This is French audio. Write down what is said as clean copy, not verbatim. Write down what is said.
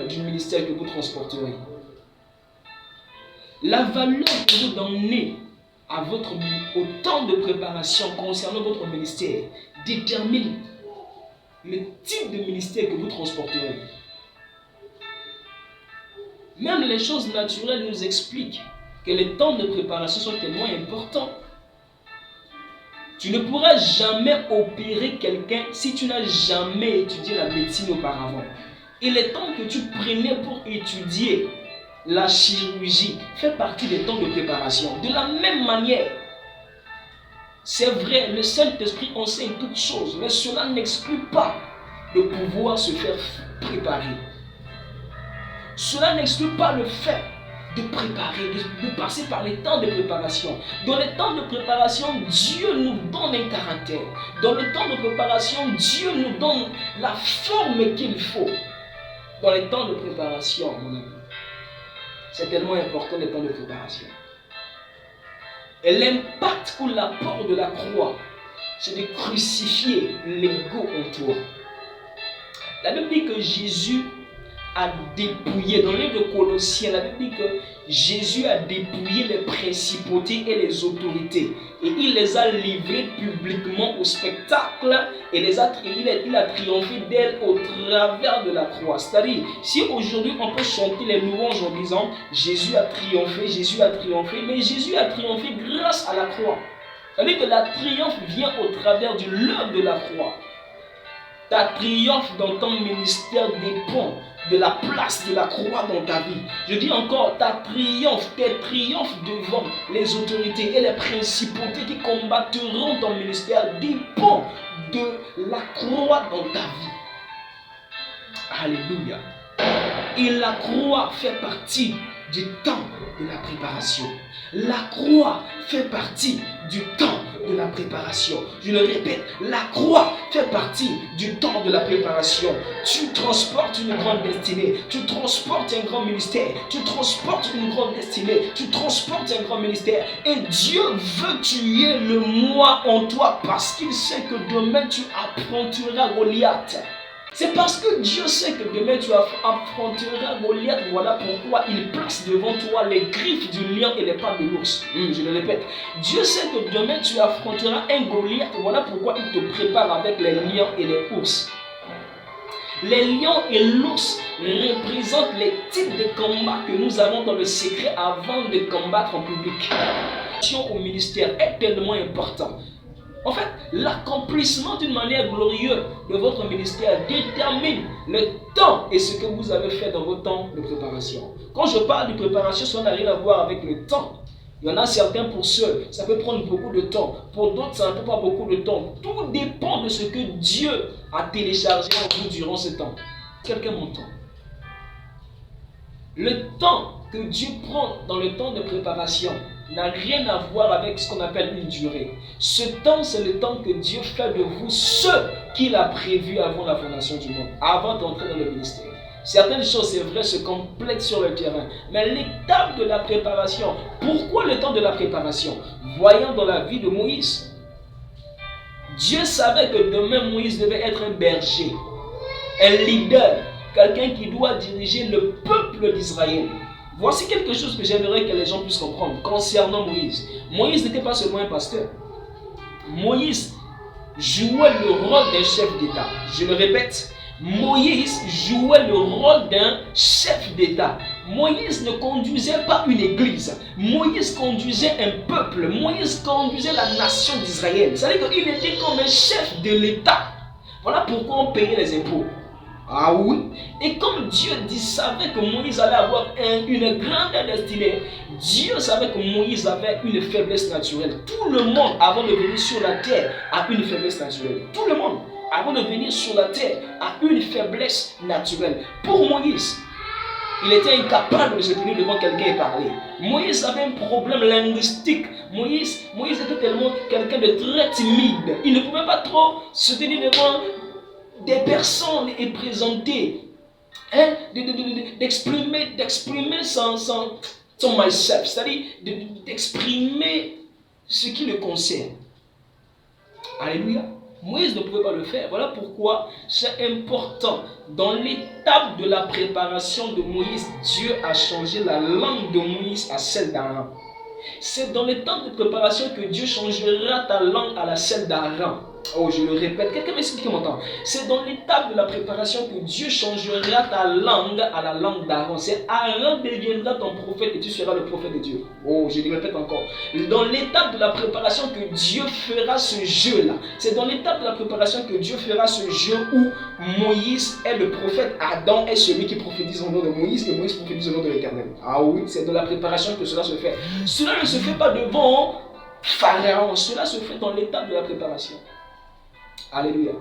du ministère que vous transporterez. La valeur que vous donnez au temps de préparation concernant votre ministère détermine le type de ministère que vous transporterez. Même les choses naturelles nous expliquent que les temps de préparation sont tellement importants. Tu ne pourras jamais opérer quelqu'un si tu n'as jamais étudié la médecine auparavant. Et les temps que tu prenais pour étudier la chirurgie fait partie des temps de préparation. De la même manière, c'est vrai, le Saint-Esprit enseigne toutes choses, mais cela n'exclut pas de pouvoir se faire préparer. Cela n'exclut pas le fait de préparer, de passer par les temps de préparation. Dans les temps de préparation, Dieu nous donne un caractère. Dans le temps de préparation, Dieu nous donne la forme qu'il faut. Dans les temps de préparation, mon ami, c'est tellement important les temps de préparation. Et l'impact ou l'apport de la croix, c'est de crucifier l'ego en toi. La Bible dit que Jésus a dépouillé, dans le livre de Colossiens, la Bible dit que Jésus a dépouillé les principautés et les autorités et il les a livrées publiquement au spectacle et il a triomphé d'elles au travers de la croix. C'est-à-dire, si aujourd'hui on peut chanter les louanges en disant Jésus a triomphé, mais Jésus a triomphé grâce à la croix. C'est-à-dire que la triomphe vient au travers de l'œuvre de la croix. Ta triomphe dans ton ministère dépend de la place de la croix dans ta vie. Je dis encore, tes triomphes devant les autorités et les principautés qui combattront ton ministère dépend de la croix dans ta vie. Alléluia. Et la croix fait partie du temps de la préparation. La croix fait partie du temps de la préparation. Je le répète, la croix fait partie du temps de la préparation. Tu transportes une grande destinée, tu transportes un grand ministère, tu transportes une grande destinée, tu transportes un grand ministère. Et Dieu veut que tu aies le moi en toi parce qu'il sait que demain tu affronteras Goliath. C'est parce que Dieu sait que demain tu affronteras Goliath. Voilà pourquoi il place devant toi les griffes du lion et les pattes de l'ours. Je le répète. Dieu sait que demain tu affronteras un Goliath. Voilà pourquoi il te prépare avec les lions et les ours. Les lions et l'ours représentent les types de combats que nous avons dans le secret avant de combattre en public. Au ministère est tellement important. En fait, l'accomplissement d'une manière glorieuse de votre ministère détermine le temps et ce que vous avez fait dans vos temps de préparation. Quand je parle de préparation, ça n'a rien à voir avec le temps. Il y en a certains pour ceux, ça peut prendre beaucoup de temps. Pour d'autres, ça ne peut pas beaucoup de temps. Tout dépend de ce que Dieu a téléchargé en vous durant ce temps. Quelqu'un m'entend? Le temps que Dieu prend dans le temps de préparation n'a rien à voir avec ce qu'on appelle une durée. Ce temps, c'est le temps que Dieu fait de vous ce qu'il a prévu avant la fondation du monde, avant d'entrer dans le ministère. Certaines choses, c'est vrai, se complètent sur le terrain. Mais l'étape de la préparation, pourquoi le temps de la préparation? Voyons dans la vie de Moïse. Dieu savait que demain, Moïse devait être un berger, un leader, quelqu'un qui doit diriger le peuple d'Israël. Voici quelque chose que j'aimerais que les gens puissent comprendre concernant Moïse. Moïse n'était pas seulement un pasteur. Moïse jouait le rôle d'un chef d'État. Je le répète, Moïse jouait le rôle d'un chef d'État. Moïse ne conduisait pas une église. Moïse conduisait un peuple. Moïse conduisait la nation d'Israël. C'est-à-dire qu'il était comme un chef de l'État. Voilà pourquoi on payait les impôts. Ah oui. Et comme Dieu savait que Moïse allait avoir une grande destinée, Dieu savait que Moïse avait une faiblesse naturelle. Tout le monde, avant de venir sur la terre, a une faiblesse naturelle. Tout le monde, avant de venir sur la terre, a une faiblesse naturelle. Pour Moïse, il était incapable de se tenir devant quelqu'un et parler. Moïse avait un problème linguistique. Moïse était tellement quelqu'un de très timide. Il ne pouvait pas trop se tenir devant des personnes et présenter, d'exprimer son myself, c'est-à-dire d'exprimer ce qui le concerne. Alléluia. Moïse ne pouvait pas le faire. Voilà pourquoi c'est important. Dans l'étape de la préparation de Moïse, Dieu a changé la langue de Moïse à celle d'Aaron. C'est dans l'étape de préparation que Dieu changera ta langue à la celle d'Aaron. Oh, je le répète, quelqu'un m'explique m'entend. C'est dans l'étape de la préparation que Dieu changera ta langue à la langue d'Aaron. C'est Aaron deviendra ton prophète et tu seras le prophète de Dieu. Oh, je le répète encore. Dans l'étape de la préparation que Dieu fera ce jeu-là. C'est dans l'étape de la préparation que Dieu fera ce jeu où Moïse est le prophète, Adam est celui qui prophétise au nom de Moïse, que Moïse prophétise au nom de l'Éternel. Ah oui, c'est dans la préparation que cela se fait. Cela ne se fait pas devant Pharaon, cela se fait dans l'étape de la préparation. Alléluia.